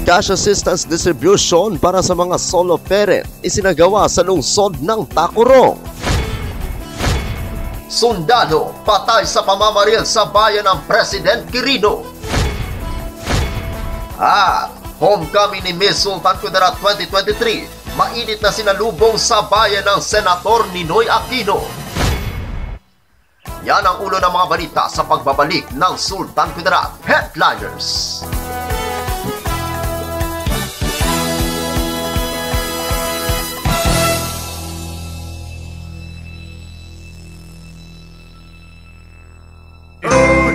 Cash assistance distribution para sa mga solo parent isinagawa sa lungsod ng Tacurong. Sundalo patay sa pamamaril sa bayan ng President Quirino. At homecoming ni Miss Sultan Kudarat 2023, mainit na sinalubong sa bayan ng Senator Ninoy Aquino. Yan ang ulo ng mga balita sa pagbabalik ng Sultan Kudarat Headliners.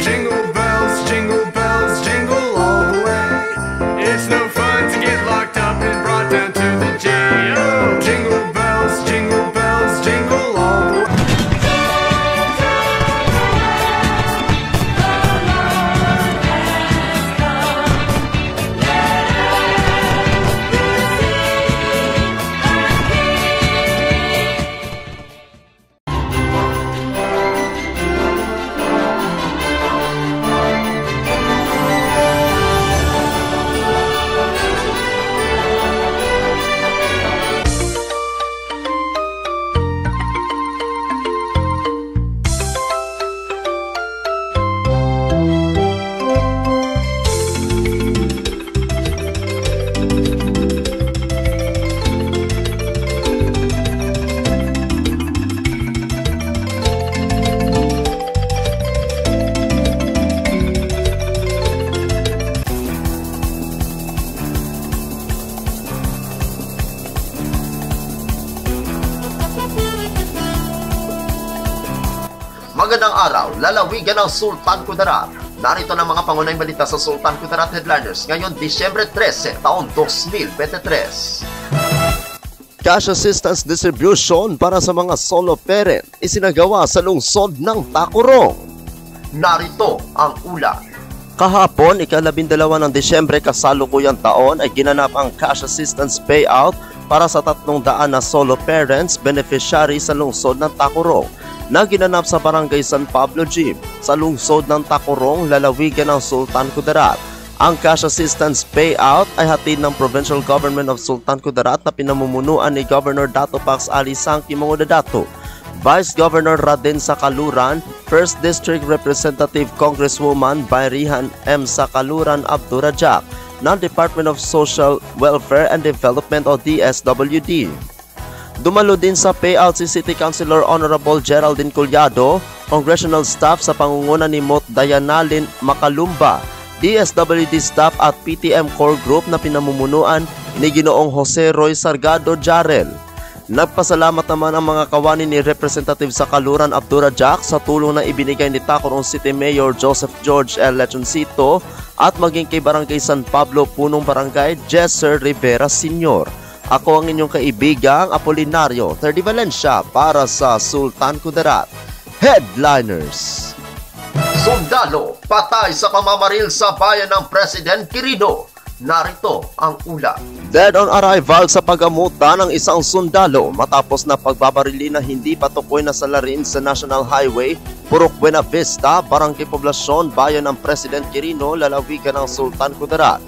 Jingle bells, jingle all the way. It's no fun to get locked up and brought down to the jail. Jingle bells, jingle all the way. Magandang araw, lalawigan ng Sultan Kudarat. Narito na mga pangunahing balita sa Sultan Kudarat Headliners ngayon Disyembre 13, taon 2023. Cash assistance distribution para sa mga solo parent isinagawa sa lungsod ng Tacurong. Narito ang ulat. Kahapon, ika-12 ng Disyembre kasalukuyang taon ay ginanap ang cash assistance payout para sa 300 na solo parents beneficiary sa lungsod ng Tacurong na ginanap sa Barangay San Pablo Gym sa lungsod ng Tacurong, lalawigan ng Sultan Kudarat. Ang cash assistance payout ay hatid ng Provincial Government of Sultan Kudarat na pinamumunuan ni Governor Dato Pax Ali Sangki Mangudadato, Vice Governor Raden Sakaluran, 1st District Representative Congresswoman Bayrihan M. Sakaluran Abdurajak ng Department of Social Welfare and Development o DSWD. Dumalo din sa payout si City Councilor Honorable Geraldine Collado, congressional staff sa pangunguna ni Mot Dayanalin Makalumba, DSWD staff at PTM Core Group na pinamumunuan ni Ginoong Jose Roy Sargado Jarel. Nagpasalamat naman ang mga kawani ni Representative Sakaluran Abdurajak sa tulong na ibinigay ni Tacurong City Mayor Joseph George L. Lechoncito at maging kay Barangay San Pablo Punong Barangay Jesser Rivera Sr. Ako ang inyong kaibigang Apolinario Terdi Valencia para sa Sultan Kudarat Headliners. Sundalo patay sa pamamaril sa bayan ng President Quirino. Narito ang ulat. Dead on arrival sa pagamutan ng isang sundalo matapos na pagbabarili na hindi patukoy na salarin sa National Highway, Purok Buena Vista, Barangay Poblacion, bayan ng President Quirino, lalawigan ng Sultan Kudarat.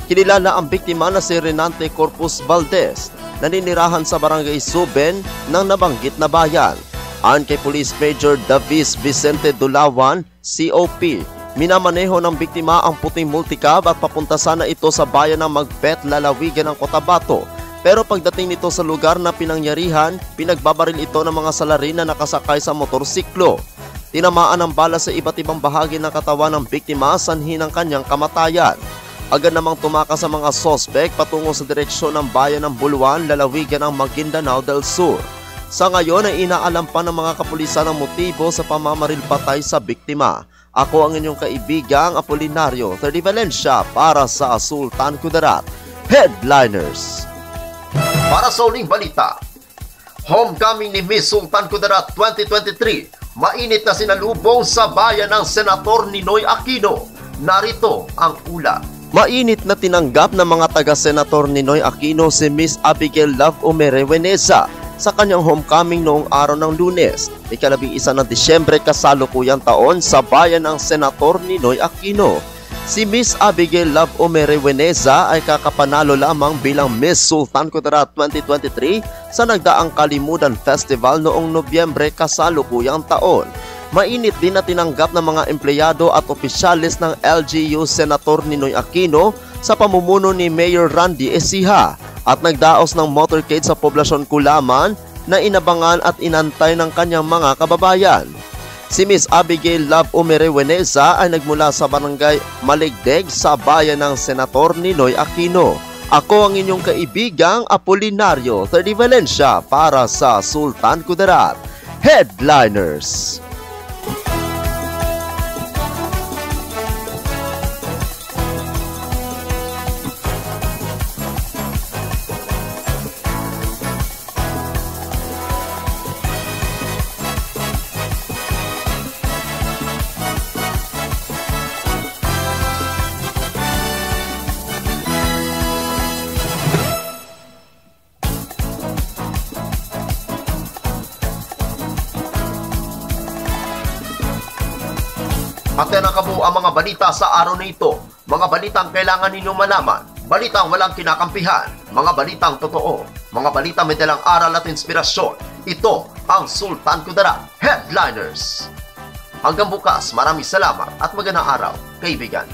Kinilala ang biktima na si Renante Corpus Valdez, naninirahan sa Barangay Suben ng nabanggit na bayan. Ayon kay Police Major Davis Vicente Dulawan, COP, minamaneho ng biktima ang puting multicab at papunta sana ito sa bayan ng Magpet, lalawigan ng Cotabato. Pero pagdating nito sa lugar na pinangyarihan, pinagbabaril ito ng mga salarin na nakasakay sa motorsiklo. Tinamaan ng bala sa iba't ibang bahagi ng katawan ng biktima, sanhi ng kanyang kamatayan. Agad namang tumakas sa mga sospek patungo sa direksyon ng bayan ng Buluan, lalawigan ng Maguindanao del Sur. Sa ngayon ay inaalam pa ng mga kapulisan ang motibo sa pamamaril patay sa biktima. Ako ang inyong kaibigang Apolinario Terdi Valencia para sa Sultan Kudarat Headliners. Para sa uling balita, homecoming ni Miss Sultan Kudarat 2023, mainit na sinalubong sa bayan ng Senator Ninoy Aquino. Narito ang ulat. Mainit na tinanggap ng mga taga-Senator Ninoy Aquino si Miss Abigail Love Umere Weneza sa kanyang homecoming noong araw ng Lunes, ika-11 ng Disyembre kasalukuyang taon sa bayan ng Senator Ninoy Aquino. Si Miss Abigail Love Omereweneza ay kakapanalo lamang bilang Miss Sultan Kudarat 2023 sa nagdaang Kalimudan Festival noong Nobyembre kasalukuyang taon. Mainit din na tinanggap ng mga empleyado at opisyalis ng LGU Senator Ninoy Aquino sa pamumuno ni Mayor Randy Ecija at nagdaos ng motorcade sa poblasyon Kulaman na inabangan at inantay ng kanyang mga kababayan. Si Miss Abigail Love Omereweneza ay nagmula sa barangay Maligdeg sa bayan ng Senator Ninoy Aquino. Ako ang inyong kaibigang Apolinario Thirdy Valencia para sa Sultan Kudarat Headliners. At yan ang kabuuan mga balita sa araw na ito. Mga balitang kailangan ninyong malaman. Balitang walang kinakampihan. Mga balitang totoo. Mga balitang may dalang aral at inspirasyon. Ito ang Sultan Kudarat Headliners. Hanggang bukas, maraming salamat at magandang araw, kaibigan.